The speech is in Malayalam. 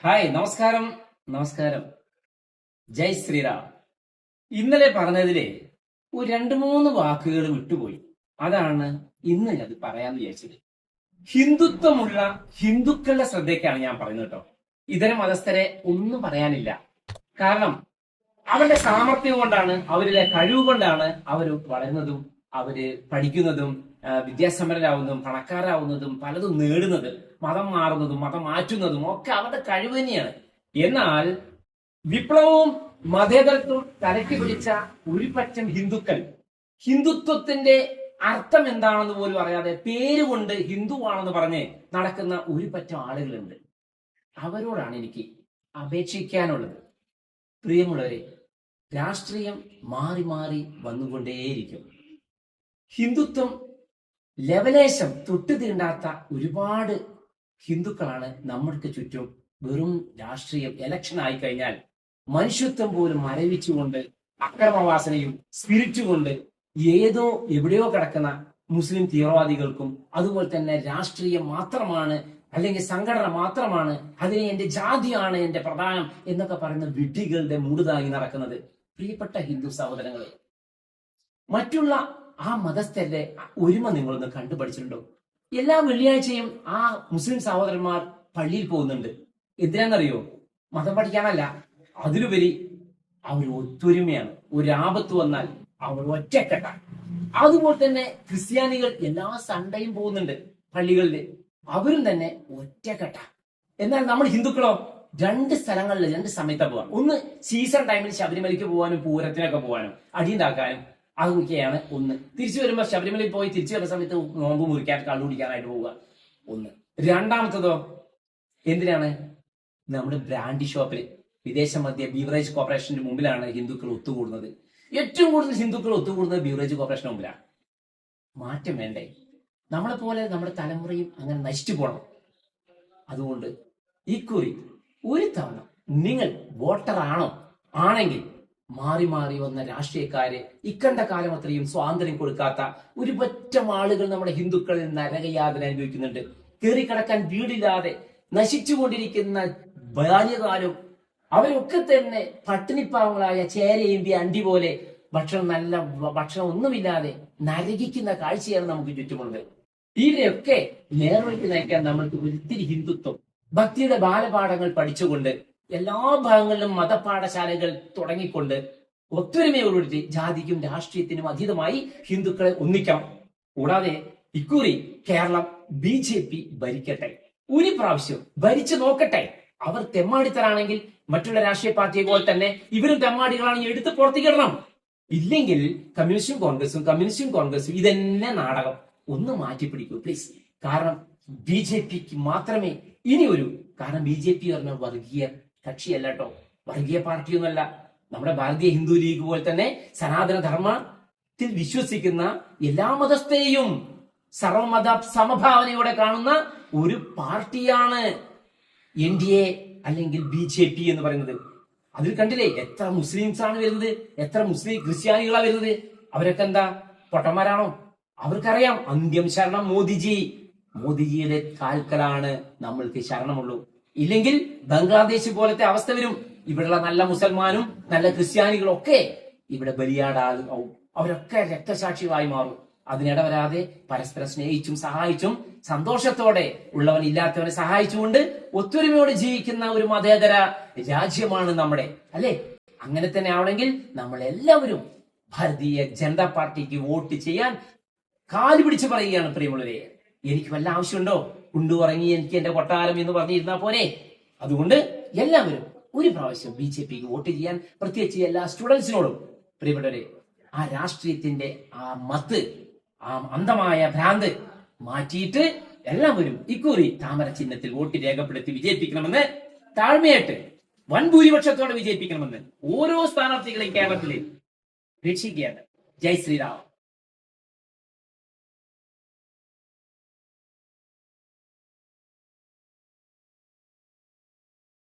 ഹായ്, നമസ്കാരം. നമസ്കാരം. ജയ് ശ്രീറാം. ഇന്നലെ പറഞ്ഞതിലെ ഒരു രണ്ട് മൂന്ന് വാക്കുകൾ വിട്ടുപോയി. അതാണ് ഇന്ന് അത് പറയാന്ന് വിചാരിച്ചത്. ഹിന്ദുത്വമുള്ള ഹിന്ദുക്കളുടെ ശ്രദ്ധയ്ക്കാണ് ഞാൻ പറയുന്നത് കേട്ടോ. ഇതര മതസ്ഥരെ ഒന്നും പറയാനില്ല. കാരണം അവരുടെ സാമർഥ്യം കൊണ്ടാണ്, അവരുടെ കഴിവ് കൊണ്ടാണ് അവർ വളരുന്നതും അവര് പഠിക്കുന്നതും വിദ്യാസമ്പന്നരാവുന്നതും പണക്കാരാവുന്നതും പലതും നേടുന്നത്, മതം മാറുന്നതും മതം മാറ്റുന്നതും ഒക്കെ അവരുടെ കഴിവ് തന്നെയാണ്. എന്നാൽ വിപ്ലവവും മതേതരത്വവും തലയ്ക്ക് പിടിച്ച ഒരു പറ്റം ഹിന്ദുക്കൾ ഹിന്ദുത്വത്തിന്റെ അർത്ഥം എന്താണെന്ന് പോലും അറിയാതെ പേരുകൊണ്ട് ഹിന്ദുവാണെന്ന് പറഞ്ഞ് നടക്കുന്ന ഒരു പറ്റം ആളുകളുണ്ട്. അവരോടാണ് എനിക്ക് അപേക്ഷിക്കാനുള്ളത്. പ്രിയമുള്ളവരെ, രാഷ്ട്രീയം മാറി മാറി വന്നുകൊണ്ടേയിരിക്കും. ഹിന്ദുത്വം ലവലേശം തൊട്ടു തീണ്ടാത്ത ഒരുപാട് ഹിന്ദുക്കളാണ് നമ്മൾക്ക് ചുറ്റും. വെറും രാഷ്ട്രീയം ഇലക്ഷൻ ആയി കഴിഞ്ഞാൽ മനുഷ്യത്വം പോലും മരവിച്ചുകൊണ്ട് അക്രമവാസനയും സ്പിരിറ്റുകൊണ്ട് ഏതോ എവിടെയോ കിടക്കുന്ന മുസ്ലിം തീവ്രവാദികൾക്കും അതുപോലെ തന്നെ രാഷ്ട്രീയം മാത്രമാണ്, അല്ലെങ്കിൽ സംഘടന മാത്രമാണ്, അതിന് എന്റെ ജാതിയാണ് എന്റെ പ്രധാനം എന്നൊക്കെ പറയുന്ന വിഡ്ഢികളുടെ മൂടുതാങ്ങി നടക്കുന്നത്. പ്രിയപ്പെട്ട ഹിന്ദു സഹോദരങ്ങളെ, മറ്റുള്ള ആ മതസ്ഥരുടെ ഒരുമ നിങ്ങളൊന്ന് കണ്ടുപഠിച്ചിട്ടുണ്ടോ? എല്ലാ വെള്ളിയാഴ്ചയും ആ മുസ്ലിം സഹോദരന്മാർ പള്ളിയിൽ പോകുന്നുണ്ട്. എന്തിനാണെന്നറിയോ? മതം പഠിക്കാനല്ല, അതിലുപരി അവർ ഒത്തൊരുമയാണ്. ഒരു ആപത്ത് വന്നാൽ അവർ ഒറ്റക്കെട്ടാണ്. അതുപോലെ തന്നെ ക്രിസ്ത്യാനികൾ എല്ലാ സൺഡേയും പോകുന്നുണ്ട് പള്ളികളിൽ, അവരും തന്നെ ഒറ്റക്കെട്ട. എന്നാൽ നമ്മൾ ഹിന്ദുക്കളോ രണ്ട് സ്ഥലങ്ങളിൽ രണ്ട് സമയത്താണ് പോവാം. ഒന്ന് സീസൺ ടൈമിൽ ശബരിമലയ്ക്ക് പോകാനും പൂരത്തിനൊക്കെ പോകാനും അടിയുണ്ടാക്കാനും അതൊക്കെയാണ് ഒന്ന്. തിരിച്ചു വരുമ്പോൾ ശബരിമലയിൽ പോയി തിരിച്ചു വരുന്ന സമയത്ത് നോമ്പ് മുറിക്കാൻ കള്ളു കുടിക്കാനായിട്ട് പോവുക ഒന്ന്. രണ്ടാമത്തതോ എന്തിനാണ്? നമ്മുടെ ബ്രാൻഡി ഷോപ്പിൽ വിദേശ മദ്യ ബീവറേജ് കോർപ്പറേഷന്റെ മുമ്പിലാണ് ഹിന്ദുക്കൾ ഒത്തുകൂടുന്നത്. ഏറ്റവും കൂടുതൽ ഹിന്ദുക്കൾ ഒത്തുകൂടുന്നത് ബീവറേജ് കോർപ്പറേഷന് മുമ്പിലാണ്. മാറ്റം വേണ്ടേ? നമ്മളെ പോലെ നമ്മുടെ തലമുറയും അങ്ങനെ നശിച്ചു പോകണം. അതുകൊണ്ട് ഇക്കുറി ഒരു തവണ നിങ്ങൾ വോട്ടർ ആണോ? ആണെങ്കിൽ മാറി മാറി വന്ന രാഷ്ട്രീയക്കാര് ഇക്കണ്ട കാലം അത്രയും സ്വാതന്ത്ര്യം കൊടുക്കാത്ത ഒരു പറ്റം ആളുകൾ നമ്മുടെ ഹിന്ദുക്കളിൽ നരകയാതന അനുഭവിക്കുന്നുണ്ട്. കയറിക്കിടക്കാൻ വീടില്ലാതെ നശിച്ചുകൊണ്ടിരിക്കുന്ന ബാല്യകാലം, അവരൊക്കെ തന്നെ പട്ടിണിപ്പാവങ്ങളായ ചേരയിമ്പി അണ്ടി പോലെ നല്ല ഭക്ഷണം ഒന്നുമില്ലാതെ നരകിക്കുന്ന കാഴ്ചയാണ് നമുക്ക് ചുറ്റുമുള്ളത്. ഇതിനെയൊക്കെ നേർവഴിക്ക് നയിക്കാൻ നമ്മൾക്ക് ഒത്തിരി ഹിന്ദുത്വം ഭക്തിയുടെ ബാലപാഠങ്ങൾ പഠിച്ചുകൊണ്ട് എല്ലാ ഭാഗങ്ങളിലും മതപാഠശാലകൾ തുടങ്ങിക്കൊണ്ട് ഒത്തൊരുമയോടുകൂടി ജാതിക്കും രാഷ്ട്രീയത്തിനും അതീതമായി ഹിന്ദുക്കളെ ഒന്നിക്കാം. കൂടാതെ ഇക്കുറി കേരളം BJP ഭരിക്കട്ടെ. ഒരു പ്രാവശ്യം ഭരിച്ചു നോക്കട്ടെ. അവർ തെമ്മാടിത്തരാണെങ്കിൽ മറ്റുള്ള രാഷ്ട്രീയ പാർട്ടിയെ പോലെ തന്നെ ഇവരും തെമ്മാടികളാണെങ്കിൽ എടുത്ത് പുറത്തേക്കിടണം. ഇല്ലെങ്കിൽ കമ്മ്യൂണിസ്റ്റും കോൺഗ്രസും ഇതന്നെ നാടകം. ഒന്ന് മാറ്റിപ്പിടിക്കൂ പ്ലീസ്. കാരണം BJPക്ക് മാത്രമേ ഇനി ഒരു കാരണം BJP പറഞ്ഞ വർഗീയ കക്ഷിയല്ല കേട്ടോ, വർഗീയ പാർട്ടിയൊന്നുമല്ല. നമ്മുടെ ഭാരതീയ ഹിന്ദു ലീഗ് പോലെ തന്നെ സനാതന ധർമ്മത്തിൽ വിശ്വസിക്കുന്ന എല്ലാ മതസ്ഥരെയും സർവമത സമഭാവനയോടെ കാണുന്ന ഒരു പാർട്ടിയാണ് NDA അല്ലെങ്കിൽ BJP എന്ന് പറയുന്നത്. അതിൽ കണ്ടില്ലേ എത്ര മുസ്ലിംസ് ആണ് വരുന്നത്, എത്ര മുസ്ലിം ക്രിസ്ത്യാനികളാ വരുന്നത്. അവരൊക്കെ എന്താ പൊട്ടന്മാരാണോ? അവർക്കറിയാം അന്ത്യം ശരണം മോദിജിയുടെ കാൽക്കലാണ് നമ്മൾക്ക് ശരണമുള്ളൂ. ഇല്ലെങ്കിൽ ബംഗ്ലാദേശ് പോലത്തെ അവസ്ഥ വരും. ഇവിടെയുള്ള നല്ല മുസൽമാനും നല്ല ക്രിസ്ത്യാനികളും ഒക്കെ ഇവിടെ ബലിയാടാകും. അവരൊക്കെ രക്തസാക്ഷികളായി മാറും. അതിനിട വരാതെ പരസ്പരം സ്നേഹിച്ചും സഹായിച്ചും സന്തോഷത്തോടെ ഉള്ളവൻ ഇല്ലാത്തവനെ സഹായിച്ചുകൊണ്ട് ഒത്തൊരുമയോടെ ജീവിക്കുന്ന ഒരു മതേതര രാജ്യമാണ് നമ്മുടെ, അല്ലെ? അങ്ങനെ തന്നെ ആവണമെങ്കിൽ നമ്മൾ എല്ലാവരും ഭാരതീയ ജനതാ പാർട്ടിക്ക് വോട്ട് ചെയ്യാൻ കാല് പിടിച്ച് പറയുകയാണ്. പ്രിയമുള്ളവരെ, എനിക്ക് വല്ല ആവശ്യമുണ്ടോ? ഉണ്ടുറങ്ങി എനിക്ക് എന്റെ കൊട്ടാരം എന്ന് പറഞ്ഞിരുന്നാ പോരെ? അതുകൊണ്ട് എല്ലാവരും ഒരു പ്രാവശ്യം BJPക്ക് വോട്ട് ചെയ്യാൻ, പ്രത്യേകിച്ച് എല്ലാ സ്റ്റുഡൻസിനോടും. പ്രിയപ്പെട്ടവരെ, ആ രാഷ്ട്രീയത്തിന്റെ ആ മത്ത്, ആ അന്ധമായ ഭ്രാന്ത് മാറ്റിയിട്ട് എല്ലാവരും ഇക്കുറി താമര ചിഹ്നത്തിൽ വോട്ട് രേഖപ്പെടുത്തി വിജയിപ്പിക്കണമെന്ന് താഴ്മയായിട്ട് വൻ ഭൂരിപക്ഷത്തോടെ വിജയിപ്പിക്കണമെന്ന് ഓരോ സ്ഥാനാർത്ഥികളെയും കേരളത്തിൽ രക്ഷിക്കുകയാണ്. ജയ് ശ്രീറാം.